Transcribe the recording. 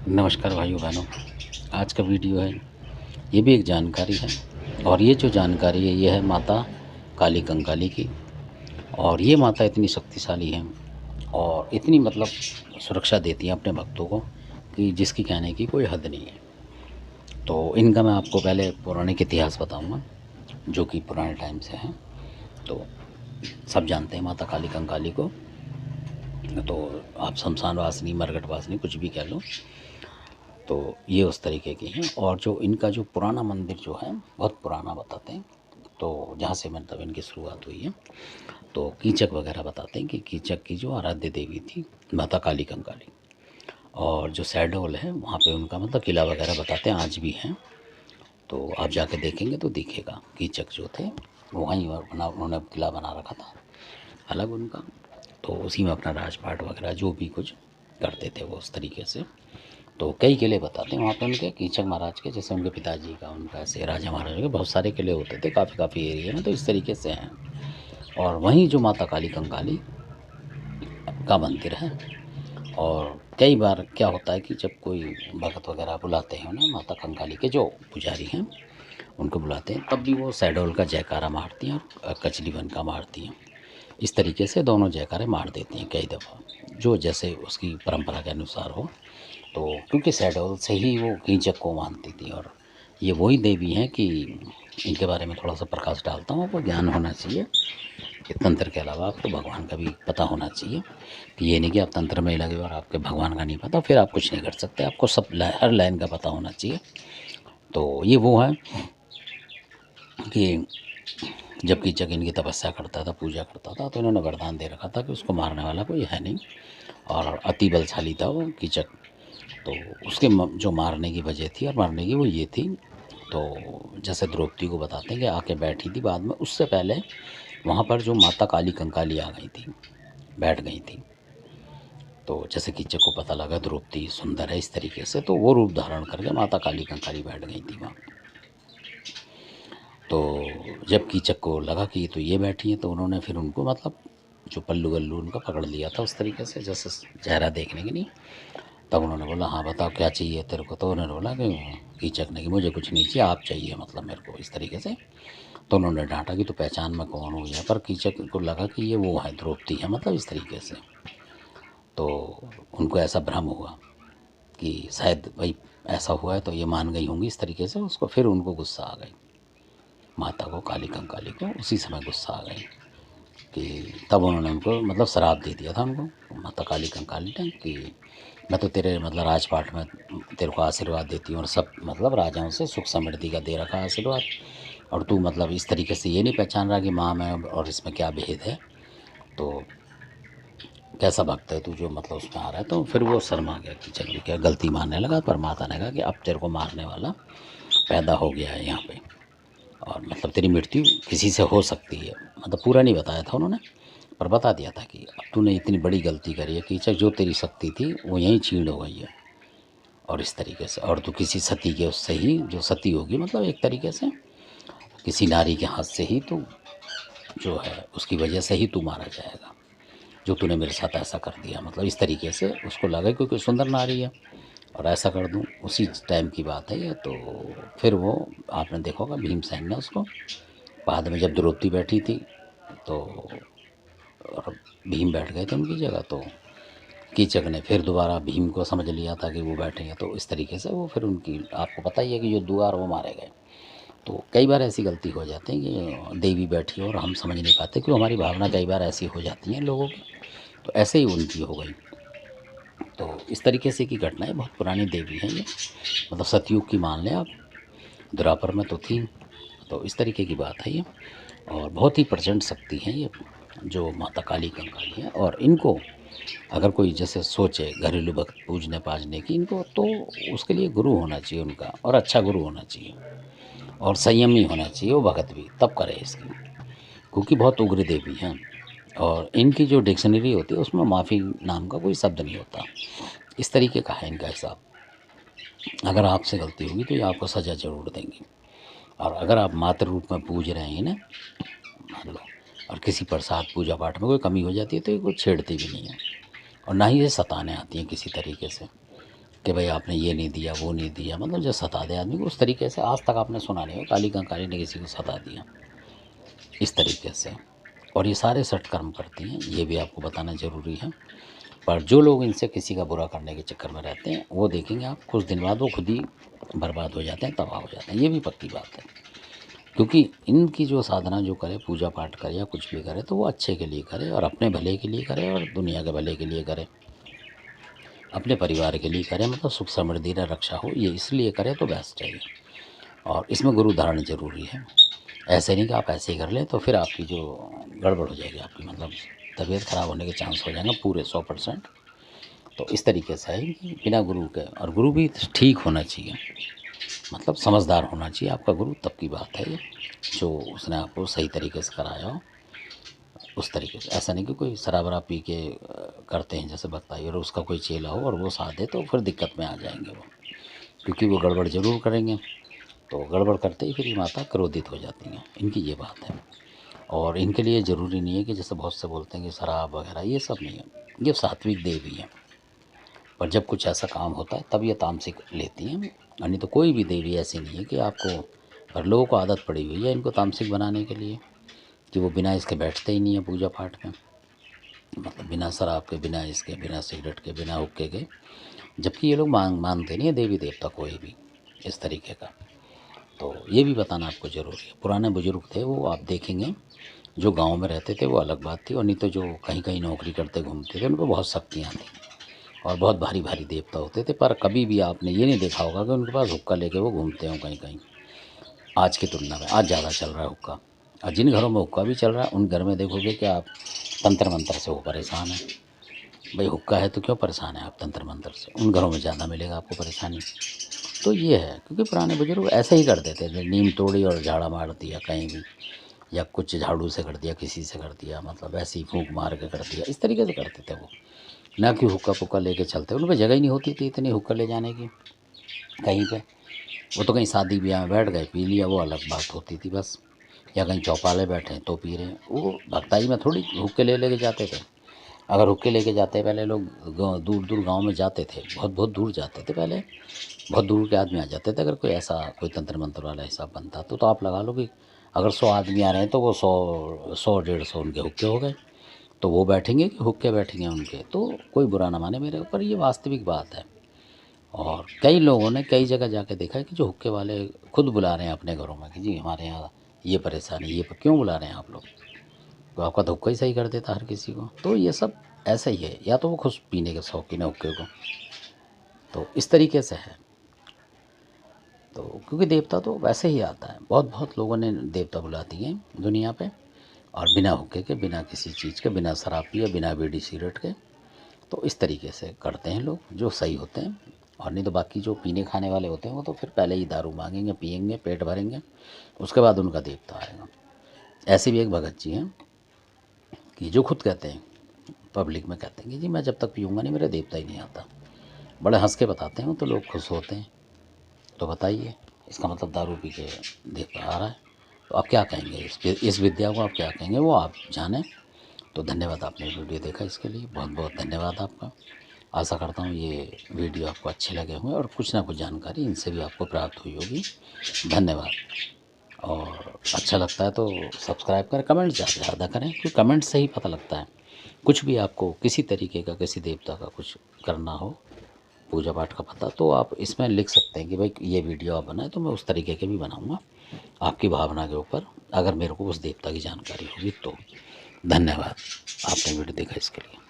नमस्कार भाइयों बहनों। आज का वीडियो है, ये भी एक जानकारी है। और ये जो जानकारी है ये है माता काली कंकाली की। और ये माता इतनी शक्तिशाली हैं और इतनी मतलब सुरक्षा देती हैं अपने भक्तों को कि जिसकी कहने की कोई हद नहीं है। तो इनका मैं आपको पहले पौराणिक इतिहास बताऊंगा जो कि पुराने टाइम से है। तो सब जानते हैं माता काली कंकाली को। तो आप शमशान वासिनी, मरघट वासिनी कुछ भी कह लो, तो ये उस तरीके की हैं। और जो इनका जो पुराना मंदिर जो है बहुत पुराना बताते हैं। तो जहाँ से मतलब इनकी शुरुआत हुई है, तो कीचक वगैरह बताते हैं कि कीचक की जो आराध्य देवी थी माता काली कंकाली। और जो सैडोल है वहाँ पे उनका मतलब किला वगैरह बताते हैं, आज भी हैं। तो आप जाके देखेंगे तो दिखेगा कीचक जो थे वो वहीं बना, उन्होंने किला बना रखा था अलग उनका। तो उसी में अपना राजपाट वगैरह जो भी कुछ करते थे वो उस तरीके से। तो कई किले बताते हैं वहाँ पे उनके कीचक महाराज के, जैसे उनके पिताजी का, उनका ऐसे राजा महाराजा के बहुत सारे किले होते थे काफ़ी काफ़ी एरिया में, तो इस तरीके से हैं। और वहीं जो माता काली कंकाली का मंदिर है। और कई बार क्या होता है कि जब कोई भगत वगैरह बुलाते हैं उन्हें, माता कंकाली के जो पुजारी हैं उनको बुलाते हैं, तब भी वो सैडोल का जयकारा मारती हैं और कचली वन का मारती हैं। इस तरीके से दोनों जयकारे मार देती हैं कई दफ़ा, जो जैसे उसकी परंपरा के अनुसार हो। तो क्योंकि शैडोल से ही वो कीचक को मानती थी। और ये वही देवी हैं कि इनके बारे में थोड़ा सा प्रकाश डालता हूँ। आपको ज्ञान होना चाहिए कि तंत्र के अलावा आपको भगवान का भी पता होना चाहिए। कि ये नहीं कि आप तंत्र में ही लगे और आपके भगवान का नहीं पता, फिर आप कुछ नहीं कर सकते। आपको सब हर लाइन का पता होना चाहिए। तो ये वो है कि जब कीचक इनकी तपस्या करता था, पूजा करता था, तो इन्होंने वरदान दे रखा था कि उसको मारने वाला कोई है नहीं। और अति बलशाली था वो कीचक। तो उसके जो मारने की वजह थी और मारने की वो ये थी। तो जैसे द्रौपदी को बताते हैं कि आके बैठी थी, बाद में उससे पहले वहाँ पर जो माता काली कंकाली आ गई थी, बैठ गई थी। तो जैसे कीचक को पता लगा द्रौपदी सुंदर है इस तरीके से, तो वो रूप धारण करके माता काली कंकाली बैठ गई थी वहाँ। तो जब कीचक को लगा कि तो ये बैठी है, तो उन्होंने फिर उनको मतलब जो पल्लू वल्लू उनका पकड़ लिया था उस तरीके से, जैसे चेहरा देखने के नहीं। तब उन्होंने बोला हाँ बताओ क्या चाहिए तेरे को। तो उन्होंने बोला कि कीचक ने कि मुझे कुछ नहीं चाहिए, आप चाहिए मतलब मेरे को, इस तरीके से। तो उन्होंने डांटा कि तू पहचान में कौन हो गया। पर कीचक को लगा कि ये वो है, द्रौपदी है, मतलब इस तरीके से। तो उनको ऐसा भ्रम हुआ कि शायद भाई ऐसा हुआ है, तो ये मान गई होंगी इस तरीके से। उसको फिर उनको गुस्सा आ गई, माता को काली कंकाली को उसी समय गुस्सा आ गई कि तब उन्होंने उनको मतलब श्राप दे दिया था उनको, माता काली कंकाली ने, कि मैं तो तेरे मतलब राजपाट में तेरे को आशीर्वाद देती हूँ और सब मतलब राजाओं से सुख समृद्धि का दे रखा आशीर्वाद, और तू मतलब इस तरीके से ये नहीं पहचान रहा कि माँ में और इसमें क्या भेद है। तो कैसा भक्त है तू जो मतलब उसमें आ रहा है। तो फिर वो शर्मा गया कि चल क्या गलती मानने लगा। पर माता ने कहा कि अब तेरे को मारने वाला पैदा हो गया है यहाँ पे, और मतलब तेरी मृत्यु किसी से हो सकती है। मतलब पूरा नहीं बताया था उन्होंने, पर बता दिया था कि अब तूने इतनी बड़ी गलती करी है कीचक, जो तेरी शक्ति थी वो यहीं छीण हो गई है। और इस तरीके से, और तू किसी सती के उससे ही, जो सती होगी मतलब एक तरीके से किसी नारी के हाथ से ही तू जो है उसकी वजह से ही तू मारा जाएगा, जो तूने मेरे साथ ऐसा कर दिया। मतलब इस तरीके से उसको लगा क्योंकि सुंदर नारी है और ऐसा कर दूँ, उसी टाइम की बात है ये। तो फिर वो आपने देखा होगा भीमसेन ने उसको, बाद में जब द्रौपदी बैठी थी तो और भीम बैठ गए थे उनकी जगह, तो कीचक ने फिर दोबारा भीम को समझ लिया था कि वो बैठेंगे। तो इस तरीके से वो फिर उनकी, आपको पता ही है कि जो दुआर वो मारे गए। तो कई बार ऐसी गलती हो जाती है कि देवी बैठी हो और हम समझ नहीं पाते, क्यों हमारी भावना कई बार ऐसी हो जाती हैं लोगों की। तो ऐसे ही उनकी हो गई। तो इस तरीके से की घटना है, बहुत पुरानी देवी है ये, मतलब सतयुग की मान लें आप, द्वापर में तो थी। तो इस तरीके की बात है ये। और बहुत ही प्रचंड शक्ति है ये जो माता काली कंकाली है। और इनको अगर कोई जैसे सोचे घरेलू भक्त पूजने पाजने की इनको, तो उसके लिए गुरु होना चाहिए उनका, और अच्छा गुरु होना चाहिए, और संयमी होना चाहिए वो भगत भी, तब करे इसकी। क्योंकि बहुत उग्र देवी हैं। और इनकी जो डिक्शनरी होती है उसमें माफ़ी नाम का कोई शब्द नहीं होता। इस तरीके का है इनका हिसाब। अगर आपसे गलती होगी तो ये आपको सज़ा ज़रूर देंगी। और अगर आप मातृ रूप में पूज रहे हैं ना, मान लो, और किसी प्रसाद पूजा पाठ में कोई कमी हो जाती है तो ये कुछ छेड़ती भी नहीं है, और ना ही ये सताने आती हैं किसी तरीके से। कि भाई आपने ये नहीं दिया, वो नहीं दिया, मतलब जो सता दे आदमी को, उस तरीके से आज तक आपने सुना नहीं हो काली कंकाली ने किसी को सता दिया इस तरीके से। और ये सारे सटकर्म करती हैं, ये भी आपको बताना ज़रूरी है। पर जो लोग इनसे किसी का बुरा करने के चक्कर में रहते हैं, वो देखेंगे आप कुछ दिन बाद वो खुद ही बर्बाद हो जाते हैं, तबाह हो जाते हैं, ये भी पक्की बात है। क्योंकि इनकी जो साधना जो करे, पूजा पाठ करे या कुछ भी करे, तो वो अच्छे के लिए करे और अपने भले के लिए करे और दुनिया के भले के लिए करे, अपने परिवार के लिए करे, मतलब सुख समृद्धि न रक्षा हो, ये इसलिए करे तो बेस्ट है ये। और इसमें गुरु धारण जरूरी है। ऐसे नहीं कि आप ऐसे ही कर लें तो फिर आपकी जो गड़बड़ हो जाएगी, आपकी मतलब तबीयत ख़राब होने के चांस हो जाएंगे पूरे 100%। तो इस तरीके से है कि बिना गुरु के, और गुरु भी ठीक होना चाहिए, मतलब समझदार होना चाहिए आपका गुरु, तब की बात है ये, जो उसने आपको सही तरीके से कराया हो उस तरीके से। ऐसा नहीं कि कोई शराब वराब पी के करते हैं जैसे बताइए, और उसका कोई चेला हो और वो साथ दे, तो फिर दिक्कत में आ जाएंगे वो, क्योंकि वो गड़बड़ ज़रूर करेंगे। तो गड़बड़ करते ही फिर ये माता क्रोधित हो जाती हैं, इनकी ये बात है। और इनके लिए ज़रूरी नहीं है कि जैसे बहुत से बोलते हैं कि शराब वगैरह, ये सब नहीं है, ये सात्विक देवी हैं। पर जब कुछ ऐसा काम होता है तब ये तामसिक लेती हैं, और नहीं तो कोई भी देवी ऐसी नहीं है कि आपको, पर लोगों को आदत पड़ी हुई है इनको तामसिक बनाने के लिए, कि वो बिना इसके बैठते ही नहीं है पूजा पाठ में, मतलब बिना शराब के, बिना इसके, बिना सिगरेट के, बिना हुक्के के। जबकि ये लोग मानते नहीं है देवी देवता कोई भी इस तरीके का। तो ये भी बताना आपको ज़रूरी है। पुराने बुजुर्ग थे वो, आप देखेंगे जो गांव में रहते थे वो अलग बात थी, और नहीं तो जो कहीं कहीं नौकरी करते घूमते थे, उन पर बहुत शक्तियाँ थी और बहुत भारी भारी देवता होते थे। पर कभी भी आपने ये नहीं देखा होगा कि उनके पास हुक्का लेके वो घूमते हों कहीं कहीं। आज की तुलना में आज ज़्यादा चल रहा है हुक्का, और जिन घरों में हुक्का भी चल रहा है उन घर में देखोगे कि आप तंत्र मंत्र से वो परेशान हैं। भाई हुक्का है तो क्यों परेशान है आप तंत्र मंत्र से, उन घरों में ज़्यादा मिलेगा आपको परेशानी। तो ये है, क्योंकि पुराने बुजुर्ग ऐसे ही कर देते थे, नीम तोड़ी और झाड़ा मार दिया कहीं भी, या कुछ झाड़ू से कर दिया, किसी से कर दिया, मतलब ऐसे ही फूंक मार के कर दिया, इस तरीके से करते थे वो। ना कि हुक्का पुक्का लेके चलते, उन पर जगह ही नहीं होती थी इतनी हुक्का ले जाने की कहीं पे। वो तो कहीं शादी ब्याह में बैठ गए, पी लिया, वो अलग बात होती थी बस। या कहीं चौपाले बैठे हैं तो पी रहे हैं, वो भक्ताई में थोड़ी हुक्के ले लेके जाते थे। अगर हुक्के लेके जाते पहले लोग, दूर दूर गांव में जाते थे, बहुत बहुत दूर जाते थे पहले, बहुत दूर के आदमी आ जाते थे। अगर कोई ऐसा कोई तंत्र मंत्र वाला हिसाब बनता तो आप लगा लो कि अगर 100 आदमी आ रहे हैं तो वो 100 150 उनके हुक्के हो गए। तो वो बैठेंगे कि हुक्के बैठेंगे उनके, तो कोई बुरा ना माने मेरे ऊपर, ये वास्तविक बात है। और कई लोगों ने कई जगह जाके देखा है कि जो हुक्के वाले खुद बुला रहे हैं अपने घरों में कि जी हमारे यहाँ ये परेशानी, ये क्यों बुला रहे हैं आप लोग, तो आपका तो हुक्का ही सही कर देता हर किसी को। तो ये सब ऐसा ही है, या तो वो खुद पीने के शौकीन है हुक्के को, तो इस तरीके से है। तो क्योंकि देवता तो वैसे ही आता है, बहुत बहुत लोगों ने देवता बुला दिए हैं दुनिया पे, और बिना हुक्के के, बिना किसी चीज़ के, बिना शराब पिए, बिना बीड़ी सिगरेट के। तो इस तरीके से करते हैं लोग जो सही होते हैं। और नहीं तो बाकी जो पीने खाने वाले होते हैं वो तो फिर पहले ही दारू मांगेंगे, पियेंगे, पेट भरेंगे, उसके बाद उनका देवता आएगा। ऐसे भी एक भगत जी हैं कि जो खुद कहते हैं, पब्लिक में कहते हैं कि जी मैं जब तक पीऊँगा नहीं मेरा देवता ही नहीं आता। बड़े हंस के बताते हैं तो लोग खुश होते हैं। तो बताइए, इसका मतलब दारू पी के देवता आ रहा है, तो आप क्या कहेंगे इस विद्या को, आप क्या कहेंगे वो आप जानें। तो धन्यवाद, आपने वीडियो देखा, इसके लिए बहुत बहुत धन्यवाद आपका। आशा करता हूँ ये वीडियो आपको अच्छे लगे होंगे और कुछ ना कुछ जानकारी इनसे भी आपको प्राप्त हुई होगी। धन्यवाद। और अच्छा लगता है तो सब्सक्राइब करें, कमेंट ज़्यादा ज़्यादा करें, क्योंकि कमेंट से ही पता लगता है। कुछ भी आपको किसी तरीके का, किसी देवता का कुछ करना हो, पूजा पाठ का पता, तो आप इसमें लिख सकते हैं कि भाई ये वीडियो आप बनाए, तो मैं उस तरीके के भी बनाऊँगा आपकी भावना के ऊपर, अगर मेरे को उस देवता की जानकारी होगी तो। धन्यवाद, आपने वीडियो देखा इसके लिए।